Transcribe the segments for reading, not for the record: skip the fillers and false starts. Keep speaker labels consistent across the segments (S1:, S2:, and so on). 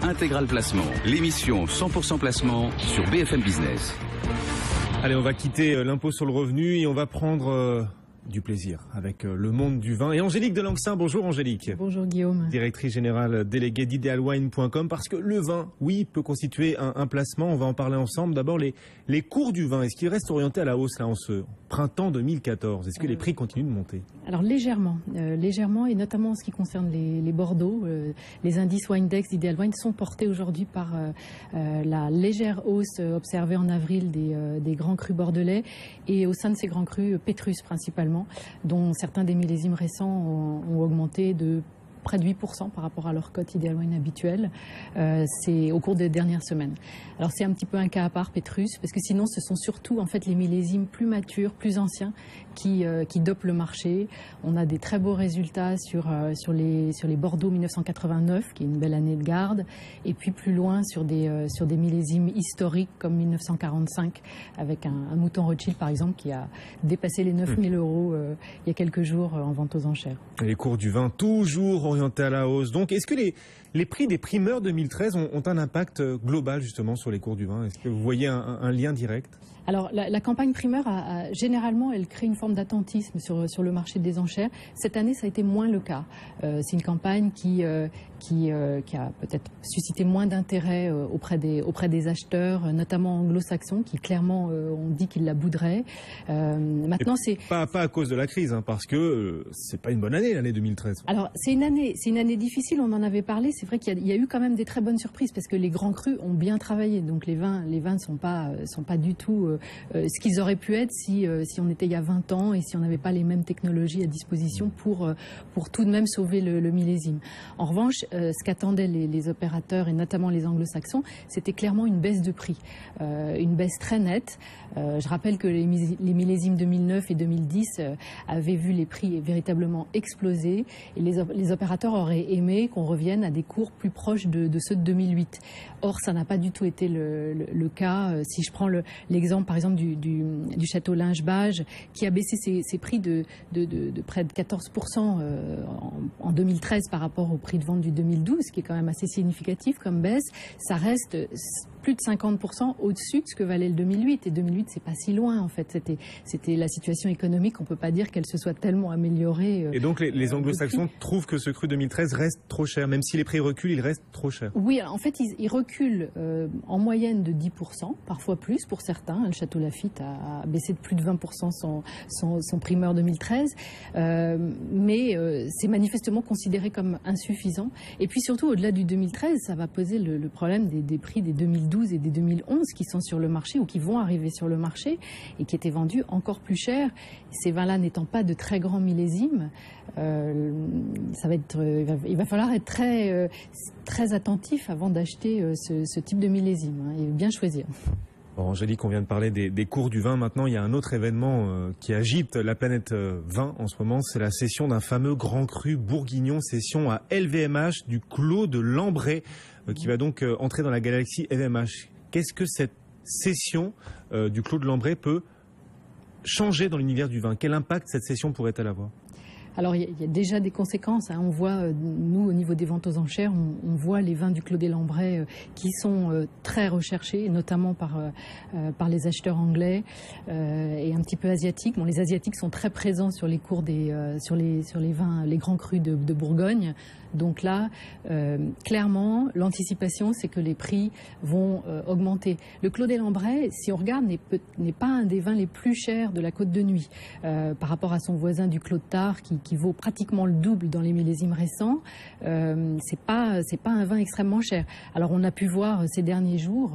S1: Intégral Placement, l'émission 100% placement sur BFM Business.
S2: Allez, on va quitter l'impôt sur le revenu et on va prendre du plaisir avec le monde du vin. Et Angélique Delanxin, bonjour Angélique.
S3: Bonjour Guillaume. Directrice
S2: générale déléguée d'idealwine.com, parce que le vin, oui, peut constituer un placement. On va en parler ensemble. D'abord, les cours du vin, est-ce qu'ils restent orientés à la hausse là en ce printemps 2014? Est-ce que les prix continuent de monter?
S3: Alors légèrement, et notamment en ce qui concerne les Bordeaux. Les indices Windex d'Idealwine sont portés aujourd'hui par la légère hausse observée en avril des grands crus bordelais et au sein de ces grands crus Pétrus principalement, dont certains des millésimes récents ont augmenté de près de 8% par rapport à leur cote Idealwine habituelle. C'est au cours des dernières semaines. Alors c'est un petit peu un cas à part Pétrus, parce que sinon ce sont surtout en fait les millésimes plus matures, plus anciens qui dopent le marché. On a des très beaux résultats sur les Bordeaux 1989, qui est une belle année de garde, et puis plus loin sur des millésimes historiques comme 1945, avec un mouton Rothschild par exemple qui a dépassé les 9 000 euros il y a quelques jours en vente aux enchères.
S2: Et les cours du vin toujours orientés à la hausse. Donc est-ce que les prix des primeurs 2013 ont un impact global justement sur les cours du vin? Est-ce que vous voyez un lien direct?
S3: Alors la campagne primeur, généralement, elle crée une forme d'attentisme sur le marché des enchères. Cette année, ça a été moins le cas. C'est une campagne qui a peut-être suscité moins d'intérêt auprès des acheteurs, notamment anglo-saxons, qui clairement ont dit qu'ils la boudraient. Maintenant, c'est
S2: pas à cause de la crise, hein, parce que c'est pas une bonne année, l'année 2013.
S3: Alors c'est une année difficile. On en avait parlé. C'est vrai qu'il y a eu quand même des très bonnes surprises parce que les grands crus ont bien travaillé. Donc les vins ne sont pas du tout ce qu'ils auraient pu être si on était il y a 20 ans et si on n'avait pas les mêmes technologies à disposition pour tout de même sauver le millésime. En revanche, ce qu'attendaient les opérateurs et notamment les anglo-saxons, c'était clairement une baisse de prix, une baisse très nette. Je rappelle que les millésimes 2009 et 2010 avaient vu les prix véritablement exploser et les opérateurs auraient aimé qu'on revienne à des cours plus proches de ceux de 2008. Or, ça n'a pas du tout été le cas. Si je prends l'exemple par exemple du château Linge-Bage qui a baissé ses prix de près de 14% en 2013 par rapport au prix de vente du 2012, ce qui est quand même assez significatif comme baisse, ça reste plus de 50% au-dessus de ce que valait le 2008. Et 2008, c'est pas si loin en fait. C'était la situation économique, on peut pas dire qu'elle se soit tellement améliorée.
S2: Et donc les anglo-saxons trouvent que ce cru 2013 reste trop cher, même si les prix reculent, il reste trop cher.
S3: Oui, en fait, ils reculent en moyenne de 10%, parfois plus pour certains. Le Château Lafite a baissé de plus de 20% son primeur 2013, mais c'est manifestement considéré comme insuffisant. Et puis surtout, au-delà du 2013, ça va poser le problème des prix des 2012 et des 2011 qui sont sur le marché ou qui vont arriver sur le marché et qui étaient vendus encore plus cher. Ces vins-là n'étant pas de très grands millésimes, il va falloir être très attentif avant d'acheter ce type de millésime et bien choisir.
S2: Bon, Angélique, on vient de parler des cours du vin. Maintenant, il y a un autre événement qui agite la planète vin en ce moment. C'est la cession d'un fameux grand cru bourguignon, cession à LVMH du Clos de Lambray, qui va donc entrer dans la galaxie LVMH. Qu'est-ce que cette cession du Clos de Lambray peut changer dans l'univers du vin? Quel impact cette cession pourrait-elle avoir?
S3: Alors il y a déjà des conséquences. On voit, nous au niveau des ventes aux enchères, on voit les vins du Clos des Lambray qui sont très recherchés, notamment par les acheteurs anglais et un petit peu asiatiques. Bon, les asiatiques sont très présents sur les cours sur les vins, les grands crus de Bourgogne. Donc là, clairement, l'anticipation, c'est que les prix vont augmenter. Le Clos des Lambray, si on regarde, n'est pas un des vins les plus chers de la Côte de Nuit par rapport à son voisin du Clos de Tare qui vaut pratiquement le double dans les millésimes récents. C'est pas un vin extrêmement cher. Alors on a pu voir ces derniers jours,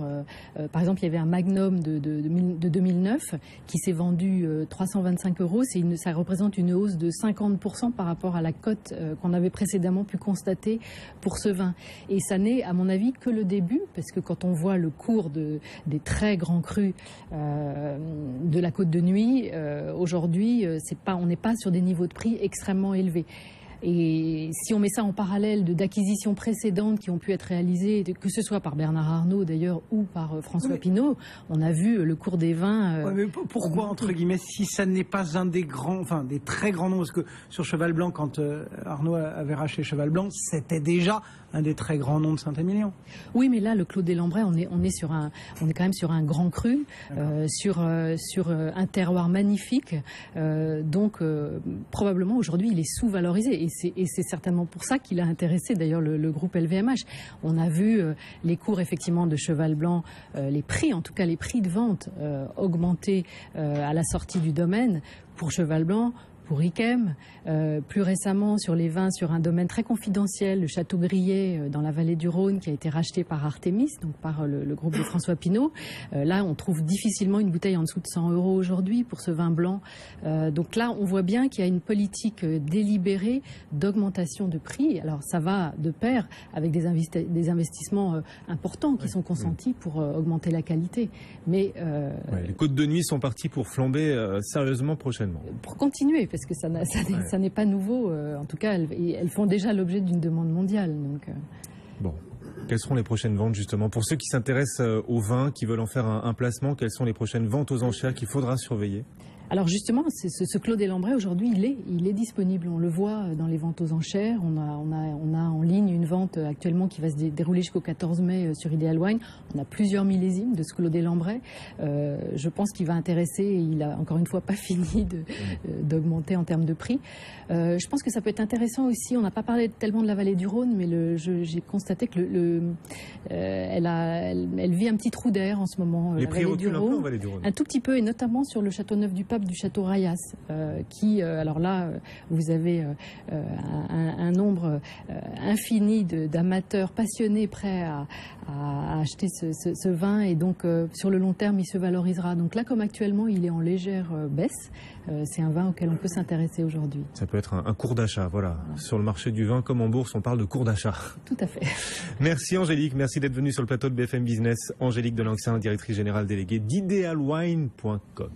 S3: par exemple, il y avait un Magnum de 2009 qui s'est vendu 325 €. Ça représente une hausse de 50% par rapport à la cote qu'on avait précédemment pu constater pour ce vin. Et ça n'est, à mon avis, que le début, parce que quand on voit le cours des très grands crus de la Côte de Nuit, aujourd'hui, on n'est pas sur des niveaux de prix extrêmement élevés. Et si on met ça en parallèle d'acquisitions précédentes qui ont pu être réalisées, que ce soit par Bernard Arnault d'ailleurs ou par François Pinault, on a vu le cours des vins.
S4: Mais pourquoi, entre guillemets, si ça n'est pas un des très grands noms, parce que sur Cheval Blanc, quand Arnault avait racheté Cheval Blanc, c'était déjà un des très grands noms de Saint-Émilion.
S3: Oui, mais là, le Clos des Lambrets, on est quand même sur un grand cru, sur un terroir magnifique. Donc, probablement, aujourd'hui, il est sous-valorisé. Et c'est certainement pour ça qu'il a intéressé, d'ailleurs, le groupe LVMH. On a vu les cours, effectivement, de Cheval Blanc, les prix, en tout cas les prix de vente, augmenter à la sortie du domaine pour Cheval Blanc, pour Yquem, plus récemment sur les vins sur un domaine très confidentiel, le Château Grillet dans la vallée du Rhône qui a été racheté par Artémis, donc par le groupe de François Pinault. Là, on trouve difficilement une bouteille en dessous de 100 € aujourd'hui pour ce vin blanc. Donc là, on voit bien qu'il y a une politique délibérée d'augmentation de prix. Alors ça va de pair avec des investissements importants qui sont consentis pour augmenter la qualité. Mais
S2: les côtes de nuit sont parties pour flamber sérieusement prochainement.
S3: Pour continuer, parce que ça n'est pas nouveau. En tout cas, elles font déjà l'objet d'une demande mondiale. Donc,
S2: Bon. Quelles seront les prochaines ventes, justement? Pour ceux qui s'intéressent au vin, qui veulent en faire un placement, quelles sont les prochaines ventes aux enchères qu'il faudra surveiller?
S3: Alors justement, ce Clos des Lambrets, aujourd'hui, il est disponible. On le voit dans les ventes aux enchères. On a en ligne une vente actuellement qui va se dérouler jusqu'au 14 mai sur Ideal Wine. On a plusieurs millésimes de ce Clos des Lambrets. Je pense qu'il va intéresser, et il a encore une fois pas fini d'augmenter en termes de prix. Je pense que ça peut être intéressant aussi. On n'a pas parlé tellement de la vallée du Rhône, mais j'ai constaté que elle vit un petit trou d'air en ce moment.
S2: Les prix reculent un peu en vallée du Rhône.
S3: Un tout petit peu, et notamment sur le Châteauneuf-du-Pape du Château Rayas, qui, alors là, vous avez un nombre infini d'amateurs passionnés prêts à acheter ce vin, et donc sur le long terme, il se valorisera. Donc là, comme actuellement, il est en légère baisse, c'est un vin auquel on peut s'intéresser aujourd'hui.
S2: Ça peut être un cours d'achat, voilà. Sur le marché du vin, comme en bourse, on parle de cours d'achat.
S3: Tout à fait.
S2: Merci Angélique, merci d'être venue sur le plateau de BFM Business. Angélique Delanxin, directrice générale déléguée d'Idealwine.com.